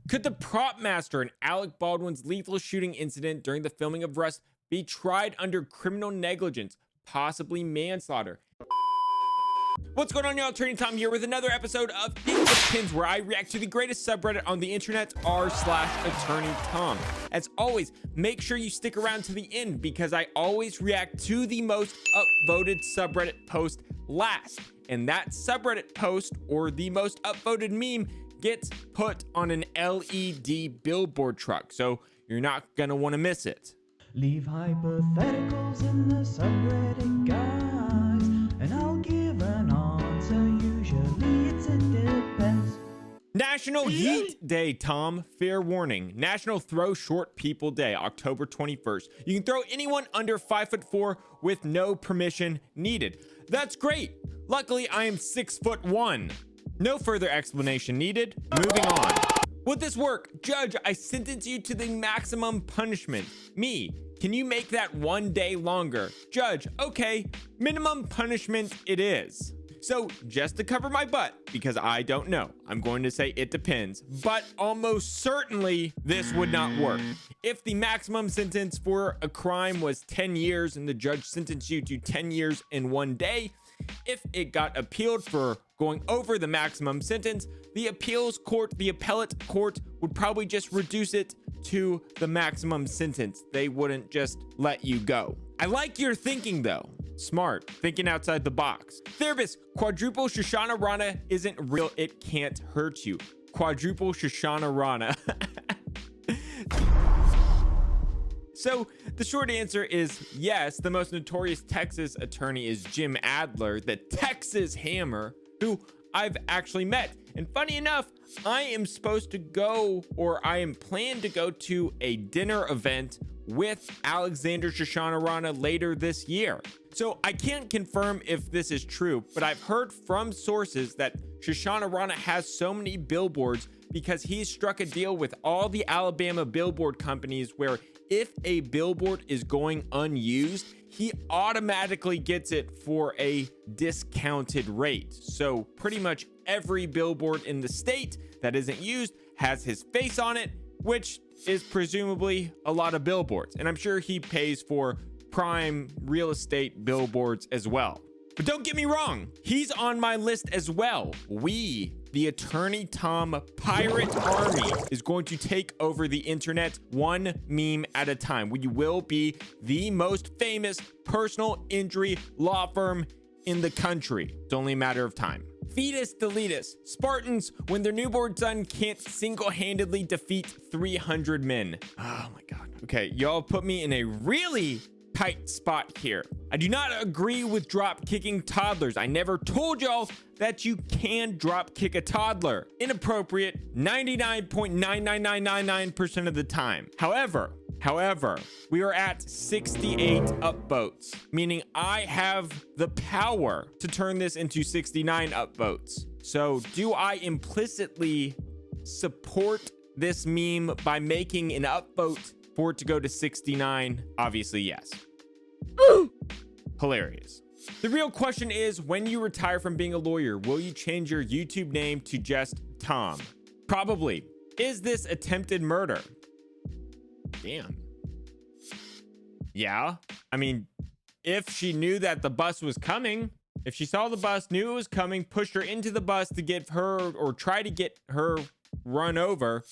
Could the prop master in Alec Baldwin's lethal shooting incident during the filming of Rust be tried under criminal negligence, possibly manslaughter? What's going on, y'all? AttorneyTom here with another episode of It Depends, where I react to the greatest subreddit on the internet, r/AttorneyTom. As always, make sure you stick around to the end because I always react to the most upvoted subreddit post last. And that subreddit post, or the most upvoted meme, gets put on an LED billboard truck. So you're not gonna want to miss it. Leave hypotheticals in the subreddit, guys, and I'll give an answer. Usually it's it depends. National Yeet Day, Tom. Fair warning. National Throw Short People Day, October 21st. You can throw anyone under 5'4" with no permission needed. That's great. Luckily, I am 6'1". No further explanation needed. Moving on. Would this work? Judge, I sentence you to the maximum punishment. Me, can you make that 1 day longer? Judge, okay, minimum punishment it is. So just to cover my butt, because I don't know, I'm going to say it depends, but almost certainly this would not work. If the maximum sentence for a crime was 10 years and the judge sentenced you to 10 years in 1 day, if it got appealed for going over the maximum sentence, the appellate court would probably just reduce it to the maximum sentence. They wouldn't just let you go. I like your thinking though. Smart, thinking outside the box. Therapist, quadruple Shoshana Rana isn't real. It can't hurt you. Quadruple Shoshana Rana. So the short answer is yes. The most notorious Texas attorney is Jim Adler, the Texas Hammer, who I've actually met. And funny enough, I am supposed to go, or I am planned to go to a dinner event with Alexander Shoshana Rana later this year. So I can't confirm if this is true, but I've heard from sources that Shoshana Rana has so many billboards because he's struck a deal with all the Alabama billboard companies where if a billboard is going unused, he automatically gets it for a discounted rate. So pretty much every billboard in the state that isn't used has his face on it, which is presumably a lot of billboards. And I'm sure he pays for prime real estate billboards as well. But don't get me wrong, he's on my list as well. We, the AttorneyTom Pirate Army, is going to take over the internet one meme at a time. We will be the most famous personal injury law firm in the country. It's only a matter of time. Fetus deletus. Spartans, when their newborn son can't single-handedly defeat 300 men. Oh my God. Okay, y'all put me in a really tight spot here. I do not agree with drop kicking toddlers. I never told y'all that you can drop kick a toddler. Inappropriate 99.99999% of the time. However, we are at 68 upvotes, meaning I have the power to turn this into 69 upvotes. So do I implicitly support this meme by making an upvote for it to go to 69? Obviously, yes. Hilarious. The real question is, when you retire from being a lawyer, will you change your YouTube name to just Tom? Probably. Is this attempted murder? Damn. Yeah. I mean, if she knew that the bus was coming, if she saw the bus, knew it was coming, pushed her into the bus to get her or try to get her run over,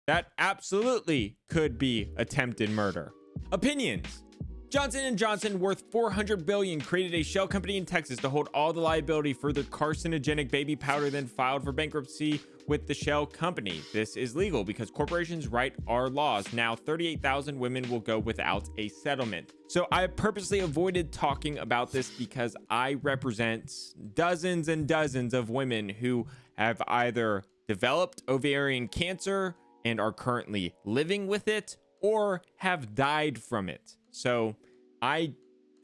that absolutely could be attempted murder. Opinions. Johnson & Johnson, worth $400 billion, created a shell company in Texas to hold all the liability for the carcinogenic baby powder, then filed for bankruptcy with the shell company. This is legal because corporations write our laws. Now 38,000 women will go without a settlement. So I purposely avoided talking about this because I represent dozens and dozens of women who have either developed ovarian cancer and are currently living with it, or have died from it. So I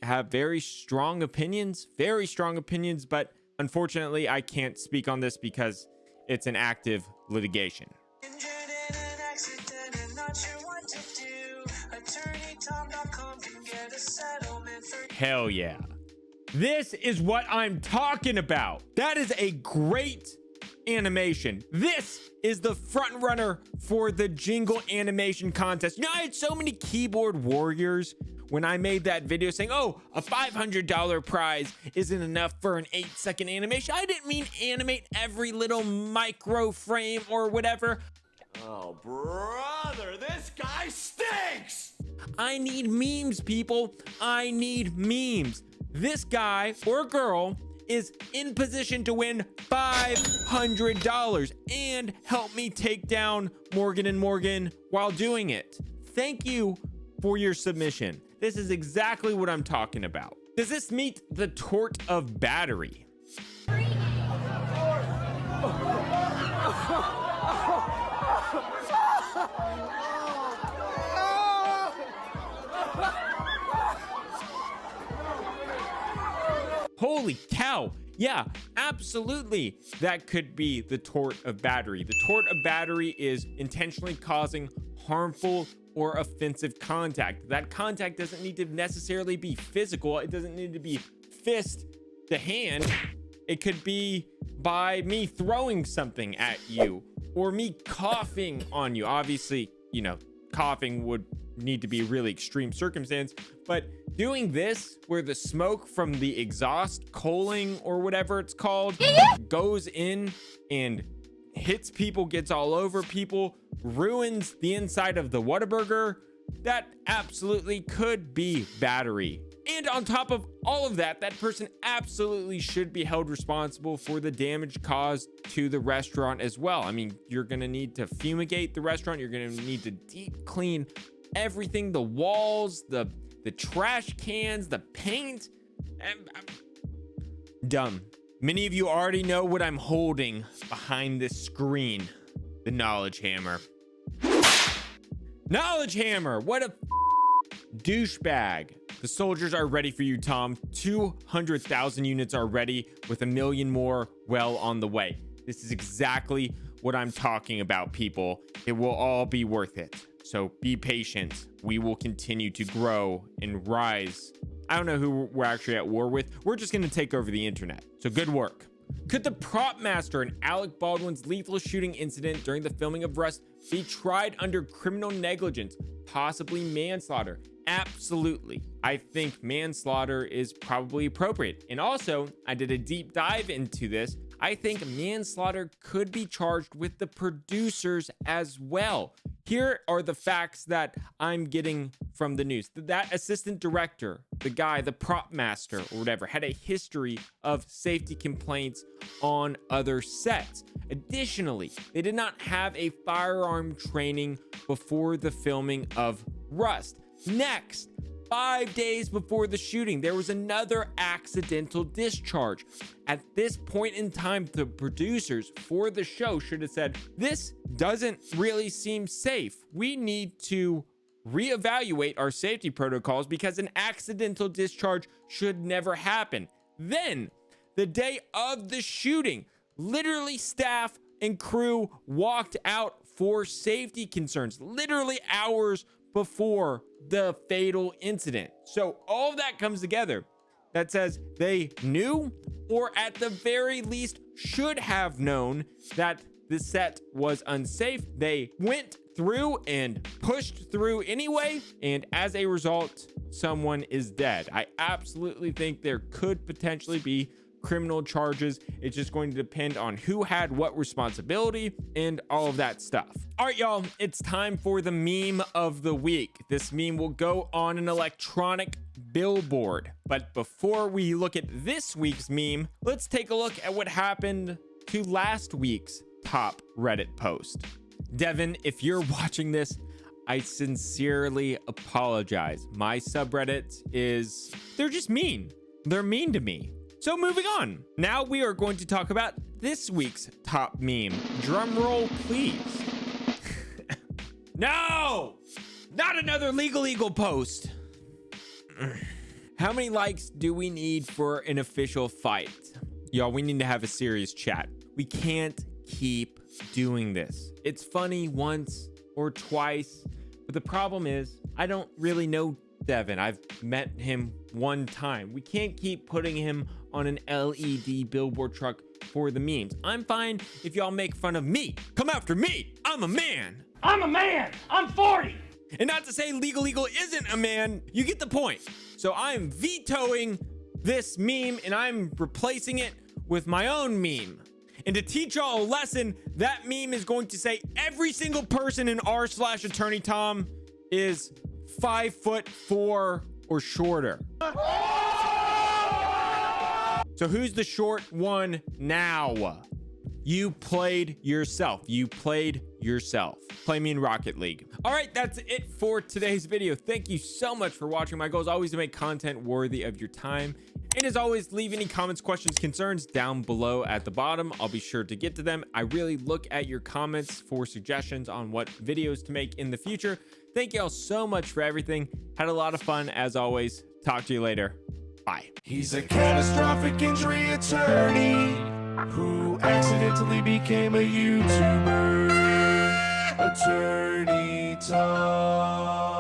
have very strong opinions, but unfortunately I can't speak on this because it's an active litigation. Hell yeah. This is what I'm talking about. That is a great Animation. This is the front runner for the Jingle Animation contest. You know, I had so many keyboard warriors when I made that video saying, oh, a $500 prize isn't enough for an 8-second animation. I didn't mean animate every little micro frame or whatever. Oh, brother, this guy stinks! I need memes, people. I need memes. This guy or girl is in position to win $500 and help me take down Morgan & Morgan while doing it. Thank you for your submission. This is exactly what I'm talking about. Does this meet the tort of battery? Holy cow. Yeah, absolutely. That could be the tort of battery. The tort of battery is intentionally causing harmful or offensive contact. That contact doesn't need to necessarily be physical. It doesn't need to be fist to hand. It could be by me throwing something at you or me coughing on you. Obviously, you know, coughing would need to be a really extreme circumstance, but doing this where the smoke from the exhaust coaling or whatever it's called goes in and hits people, gets all over people, ruins the inside of the Whataburger, that absolutely could be battery. And on top of all of that, that person absolutely should be held responsible for the damage caused to the restaurant as well. I mean, you're gonna need to fumigate the restaurant. You're gonna need to deep clean everything, the walls, the trash cans, the paint. Dumb. Many of you already know what I'm holding behind this screen. The knowledge hammer. Knowledge hammer! What a douchebag. The soldiers are ready for you, Tom. 200,000 units are ready, with 1 million more well on the way. This is exactly what I'm talking about, people. It will all be worth it. So be patient. We will continue to grow and rise. I don't know who we're actually at war with. We're just going to take over the internet. So good work. Could the prop master in Alec Baldwin's lethal shooting incident during the filming of Rust be tried under criminal negligence, possibly manslaughter? Absolutely. I think manslaughter is probably appropriate. And also, I did a deep dive into this. I think manslaughter could be charged with the producers as well. Here are the facts that I'm getting from the news. That assistant director, the guy, the prop master or whatever, had a history of safety complaints on other sets. Additionally, they did not have a firearm training before the filming of Rust. Next, 5 days before the shooting, there was another accidental discharge. At this point in time, the producers for the show should have said, this doesn't really seem safe. We need to reevaluate our safety protocols because an accidental discharge should never happen. Then, the day of the shooting, literally staff and crew walked out for safety concerns, literally hours before the fatal incident. So all of that comes together. That says they knew, or at the very least should have known, that the set was unsafe. They went through and pushed through anyway, and as a result, someone is dead. I absolutely think there could potentially be criminal charges. It's just going to depend on who had what responsibility and all of that stuff. All right, y'all, it's time for the meme of the week. This meme will go on an electronic billboard. But before we look at this week's meme, let's take a look at what happened to last week's top Reddit post. Devin, if you're watching this, I sincerely apologize. My subreddit they're just mean. They're mean to me. So moving on. Now we are going to talk about this week's top meme. Drum roll, please. No! Not another Legal Eagle post. How many likes do we need for an official fight? Y'all, we need to have a serious chat. We can't keep doing this. It's funny once or twice, but the problem is I don't really know Devin. I've met him one time. We can't keep putting him on an LED billboard truck for the memes. I'm fine if y'all make fun of me. Come after me. I'm a man. I'm a man. I'm 40. And not to say Legal Eagle isn't a man. You get the point. So I'm vetoing this meme and I'm replacing it with my own meme. And to teach y'all a lesson, that meme is going to say every single person in r/AttorneyTom is 5'4" or shorter. So who's the short one now? You played yourself. You played yourself. Play me in Rocket League. All right, that's it for today's video. Thank you so much for watching. My goal is always to make content worthy of your time. And as always, leave any comments, questions, concerns down below at the bottom. I'll be sure to get to them. I really look at your comments for suggestions on what videos to make in the future. Thank y'all so much for everything. Had a lot of fun as always. Talk to you later. Bye. He's a catastrophic injury attorney who accidentally became a YouTuber. Attorney Tom.